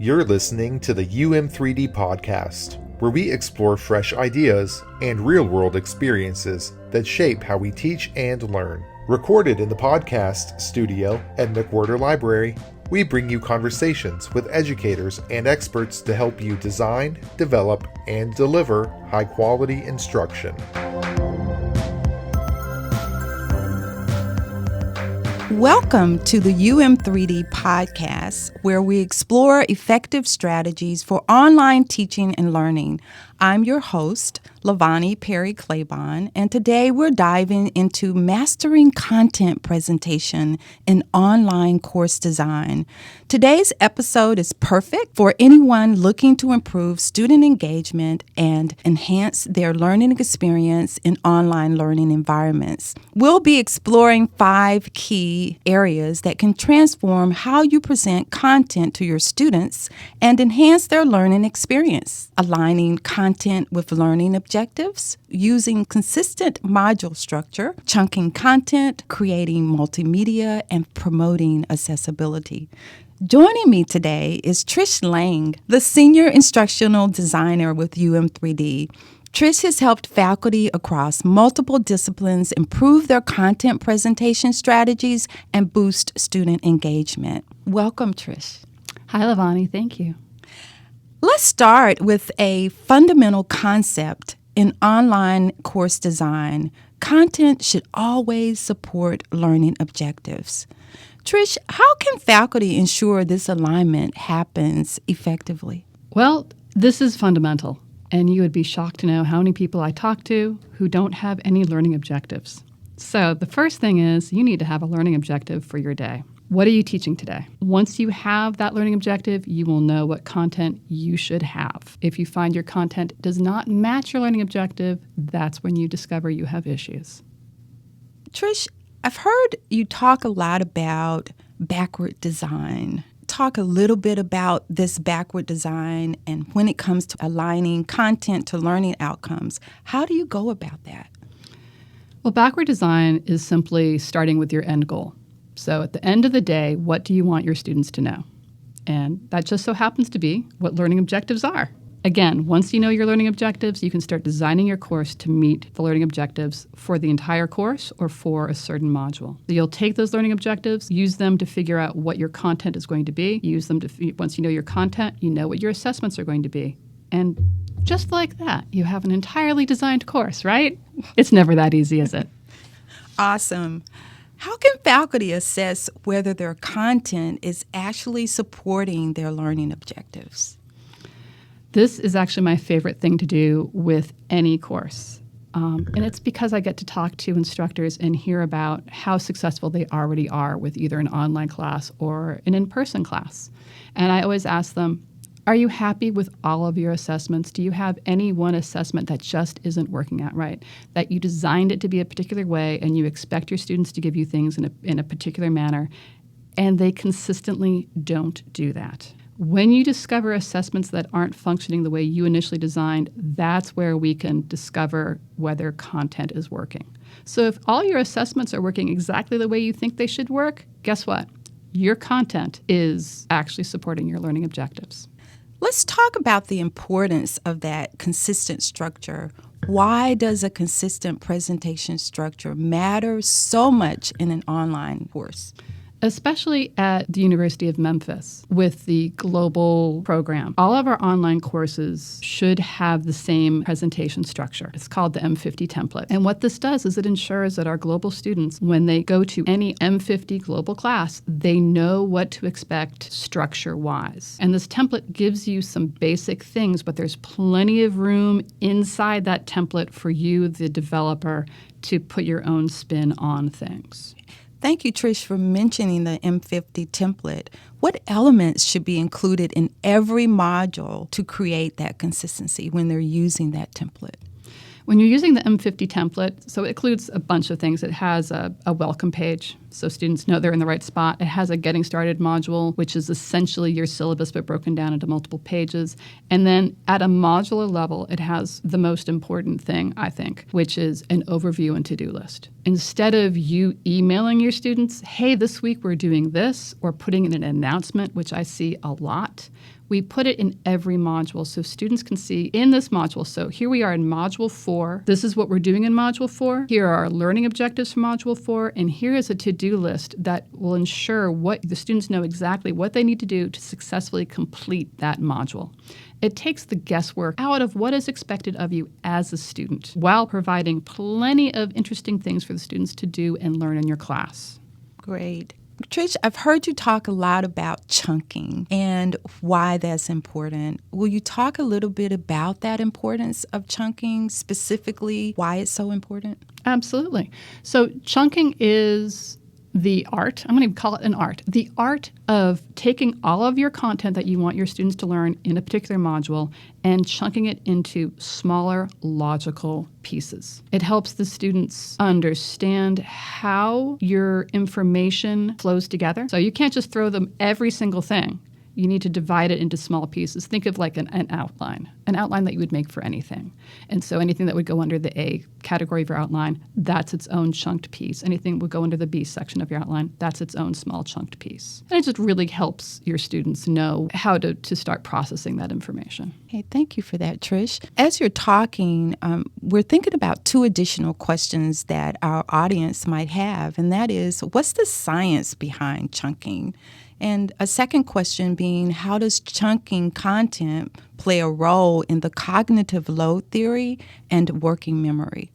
You're listening to the UM3D podcast, where we explore fresh ideas and real-world experiences that shape how we teach and learn. Recorded in the podcast studio at McWhirter Library, we bring you conversations with educators and experts to help you design, develop, and deliver high-quality instruction. Welcome to the UM3D podcast, where we explore effective strategies for online teaching and learning. I'm your host, Lavonnie Perry Claybon, and today we're diving into mastering content presentation in online course design. Today's episode is perfect for anyone looking to improve student engagement and enhance their learning experience in online learning environments. We'll be exploring 5 key areas that can transform how you present content to your students and enhance their learning experience: aligning content with learning objectives, using consistent module structure, chunking content, creating multimedia, and promoting accessibility. Joining me today is Trish Lange, the Senior Instructional Designer with UM3D. Trish has helped faculty across multiple disciplines improve their content presentation strategies and boost student engagement. Welcome, Trish. Hi, Lavonnie. Thank you. Let's start with a fundamental concept in online course design. Content should always support learning objectives. Trish, how can faculty ensure this alignment happens effectively? Well, this is fundamental, and you would be shocked to know how many people I talk to who don't have any learning objectives. So the first thing is you need to have a learning objective for your day. What are you teaching today? Once you have that learning objective, you will know what content you should have. If you find your content does not match your learning objective, that's when you discover you have issues. Trish, I've heard you talk a lot about backward design. Talk a little bit about this backward design and when it comes to aligning content to learning outcomes. How do you go about that? Well, backward design is simply starting with your end goal. So at the end of the day, what do you want your students to know? And that just so happens to be what learning objectives are. Again, once you know your learning objectives, you can start designing your course to meet the learning objectives for the entire course or for a certain module. So you'll take those learning objectives, use them to figure out what your content is going to be, use them to, once you know your content, you know what your assessments are going to be. And just like that, you have an entirely designed course, right? It's never that easy, is it? Awesome. How can faculty assess whether their content is actually supporting their learning objectives? This is actually my favorite thing to do with any course. And it's because I get to talk to instructors and hear about how successful they already are with either an online class or an in-person class. And I always ask them, are you happy with all of your assessments? Do you have any one assessment that just isn't working out right? That you designed it to be a particular way and you expect your students to give you things in a particular manner, and they consistently don't do that. When you discover assessments that aren't functioning the way you initially designed, that's where we can discover whether content is working. So if all your assessments are working exactly the way you think they should work, guess what? Your content is actually supporting your learning objectives. Let's talk about the importance of that consistent structure. Why does a consistent presentation structure matter so much in an online course? Especially at the University of Memphis with the global program. All of our online courses should have the same presentation structure. It's called the M50 template. And what this does is it ensures that our global students, when they go to any M50 global class, they know what to expect structure-wise. And this template gives you some basic things, but there's plenty of room inside that template for you, the developer, to put your own spin on things. Thank you, Trish, for mentioning the M50 template. What elements should be included in every module to create that consistency when they're using that template? When you're using the M50 template, so it includes a bunch of things. It has a welcome page, so students know they're in the right spot. It has a getting started module, which is essentially your syllabus but broken down into multiple pages. And then at a modular level, it has the most important thing, I think, which is an overview and to-do list. Instead of you emailing your students, hey, this week we're doing this, or putting in an announcement, which I see a lot, We put it in every module so students can see in this module. So here we are in Module 4. This is what we're doing in Module 4. Here are our learning objectives for Module 4. And here is a to-do list that will ensure what the students know exactly what they need to do to successfully complete that module. It takes the guesswork out of what is expected of you as a student while providing plenty of interesting things for the students to do and learn in your class. Great. Trish, I've heard you talk a lot about chunking and why that's important. Will you talk a little bit about that importance of chunking, specifically why it's so important? Absolutely. So chunking is the art, I'm going to call it an art, the art of taking all of your content that you want your students to learn in a particular module and chunking it into smaller, logical pieces. It helps the students understand how your information flows together. So you can't just throw them every single thing. You need to divide it into small pieces. Think of like an outline that you would make for anything. And so anything that would go under the A category of your outline, that's its own chunked piece. Anything would go under the B section of your outline, that's its own small chunked piece. And it just really helps your students know how to start processing that information. Hey, thank you for that, Trish. As you're talking, we're thinking about two additional questions that our audience might have, and that is, what's the science behind chunking? And a second question being, how does chunking content play a role in the cognitive load theory and working memory?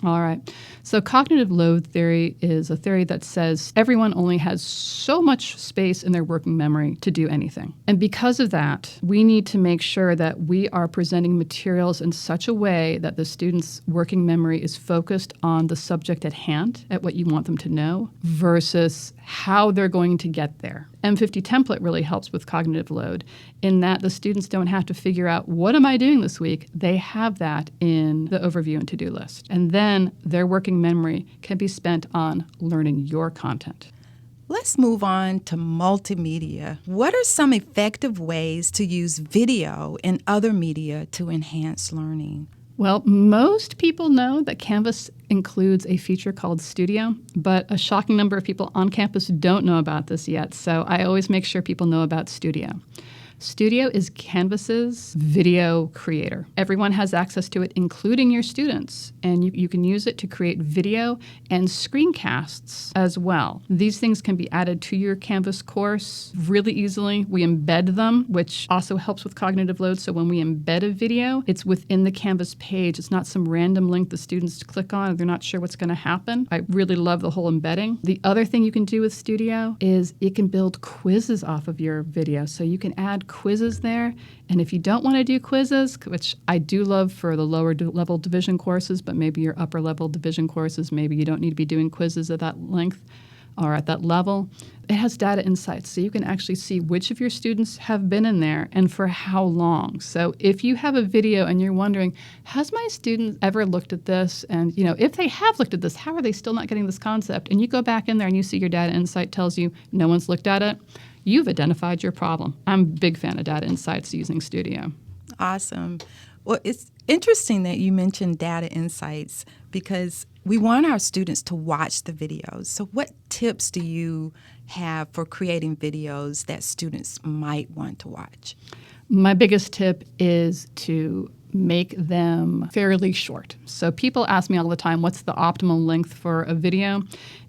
All right. So cognitive load theory is a theory that says everyone only has so much space in their working memory to do anything. And because of that, we need to make sure that we are presenting materials in such a way that the students' working memory is focused on the subject at hand, at what you want them to know, versus how they're going to get there. M50 template really helps with cognitive load in that the students don't have to figure out, what am I doing this week? They have that in the overview and to-do list. And then their working memory can be spent on learning your content. Let's move on to multimedia. What are some effective ways to use video and other media to enhance learning? Well, most people know that Canvas includes a feature called Studio, but a shocking number of people on campus don't know about this yet, so I always make sure people know about Studio. Studio is Canvas's video creator. Everyone has access to it, including your students, and you can use it to create video and screencasts as well. These things can be added to your Canvas course really easily. We embed them, which also helps with cognitive load. So when we embed a video, it's within the Canvas page. It's not some random link the students click on and they're not sure what's going to happen. I really love the whole embedding. The other thing you can do with Studio is it can build quizzes off of your video. So you can add quizzes there. And if you don't want to do quizzes, which I do love for the lower level division courses, but maybe your upper level division courses, maybe you don't need to be doing quizzes at that length or at that level, it has data insights. So you can actually see which of your students have been in there and for how long. So if you have a video and you're wondering, has my student ever looked at this? And if they have looked at this, how are they still not getting this concept? And you go back in there and you see your data insight tells you no one's looked at it. You've identified your problem. I'm a big fan of data insights using Studio. Awesome. Well, it's interesting that you mentioned data insights because we want our students to watch the videos. So what tips do you have for creating videos that students might want to watch? My biggest tip is to make them fairly short. So people ask me all the time, what's the optimal length for a video?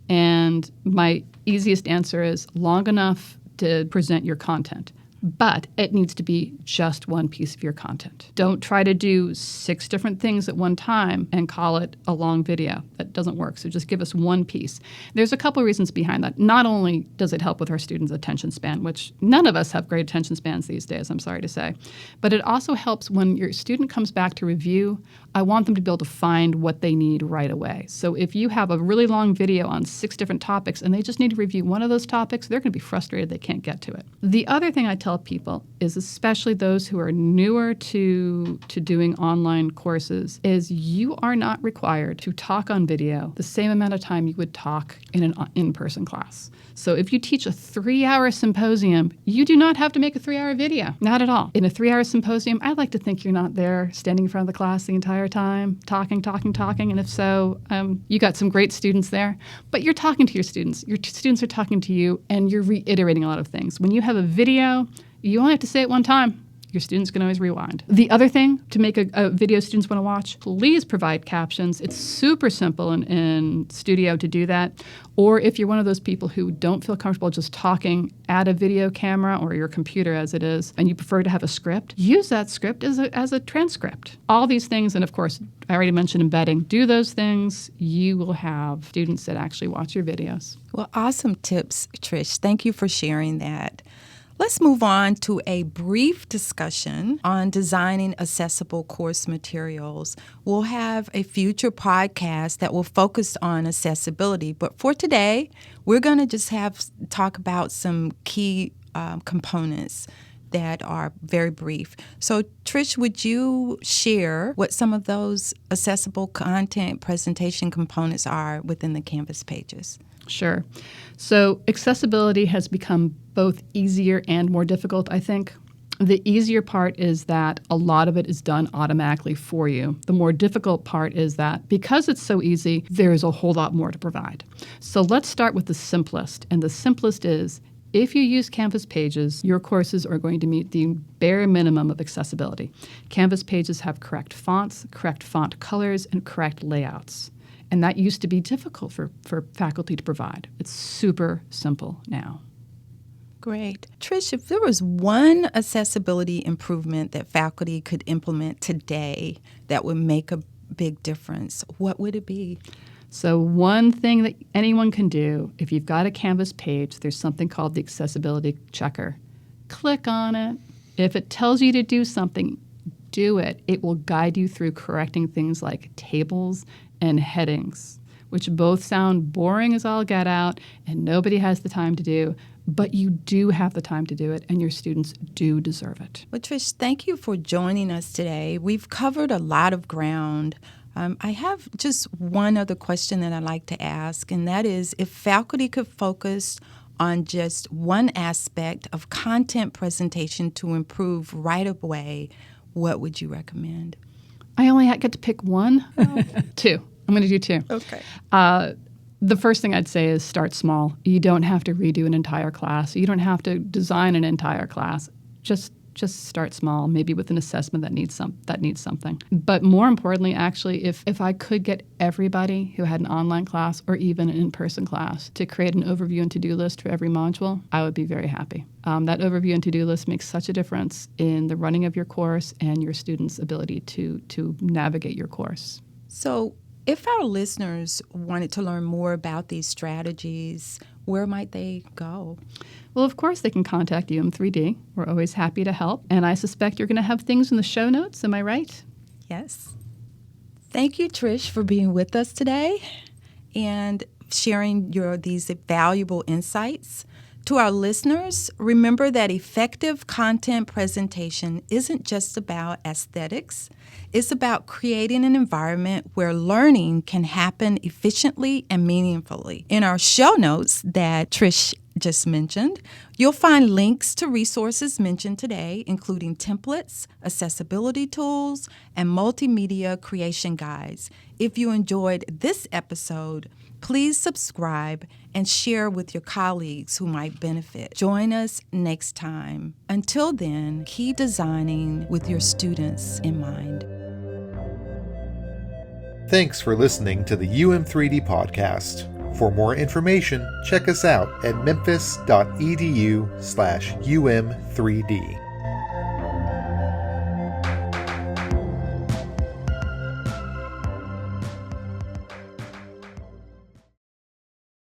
And my easiest answer is long enough to present your content. But it needs to be just one piece of your content. Don't try to do 6 different things at one time and call it a long video. That doesn't work. So just give us one piece. There's a couple of reasons behind that. Not only does it help with our students' attention span, which none of us have great attention spans these days, I'm sorry to say, but it also helps when your student comes back to review. I want them to be able to find what they need right away. So if you have a really long video on 6 different topics and they just need to review one of those topics, they're going to be frustrated they can't get to it. The other thing I tell people is, especially those who are newer to doing online courses, is you are not required to talk on video the same amount of time you would talk in an in-person class. So if you teach a 3-hour symposium, you do not have to make a 3-hour video. Not at all. In a 3-hour symposium, I like to think you're not there standing in front of the class the entire time, talking. And if so, you got some great students there. But you're talking to your students. Your students are talking to you, and you're reiterating a lot of things. When you have a video, You only have to say it one time. Your students can always rewind. The other thing to make a video students want to watch, please provide captions. It's super simple in Studio to do that. Or if you're one of those people who don't feel comfortable just talking at a video camera or your computer as it is, and you prefer to have a script, use that script as a transcript. All these things, and of course, I already mentioned embedding. Do those things, you will have students that actually watch your videos. Well, awesome tips, Trish. Thank you for sharing that. Let's move on to a brief discussion on designing accessible course materials. We'll have a future podcast that will focus on accessibility, but for today, we're going to just talk about some key components that are very brief. So, Trish, would you share what some of those accessible content presentation components are within the Canvas pages? Sure. So accessibility has become both easier and more difficult, I think. The easier part is that a lot of it is done automatically for you. The more difficult part is that because it's so easy, there's a whole lot more to provide. So let's start with the simplest. And the simplest is, if you use Canvas pages, your courses are going to meet the bare minimum of accessibility. Canvas pages have correct fonts, correct font colors, and correct layouts. And that used to be difficult for faculty to provide. It's super simple now. Great. Trish, if there was one accessibility improvement that faculty could implement today that would make a big difference, what would it be? So one thing that anyone can do, if you've got a Canvas page, there's something called the accessibility checker. Click on it. If it tells you to do something, do it. It will guide you through correcting things like tables and headings, which both sound boring as all get out and nobody has the time to do, but you do have the time to do it and your students do deserve it. Well, Trish, thank you for joining us today. We've covered a lot of ground. I have just one other question that I'd like to ask, and that is if faculty could focus on just one aspect of content presentation to improve right away, what would you recommend? I only get to pick one? Two. I'm going to do two. Okay. The first thing I'd say is start small. You don't have to redo an entire class. You don't have to design an entire class. Just start small, maybe with an assessment that needs something. But more importantly, actually, if I could get everybody who had an online class or even an in-person class to create an overview and to-do list for every module, I would be very happy. That overview and to-do list makes such a difference in the running of your course and your students' ability to navigate your course. So if our listeners wanted to learn more about these strategies, where might they go? Well, of course, they can contact UM3D. We're always happy to help. And I suspect you're going to have things in the show notes. Am I right? Yes. Thank you, Trish, for being with us today and sharing these valuable insights. To our listeners, remember that effective content presentation isn't just about aesthetics. It's about creating an environment where learning can happen efficiently and meaningfully. In our show notes that Trish just mentioned, you'll find links to resources mentioned today, including templates, accessibility tools, and multimedia creation guides. If you enjoyed this episode, please subscribe and share with your colleagues who might benefit. Join us next time. Until then, keep designing with your students in mind. Thanks for listening to the UM3D podcast. For more information, check us out at memphis.edu/UM3D.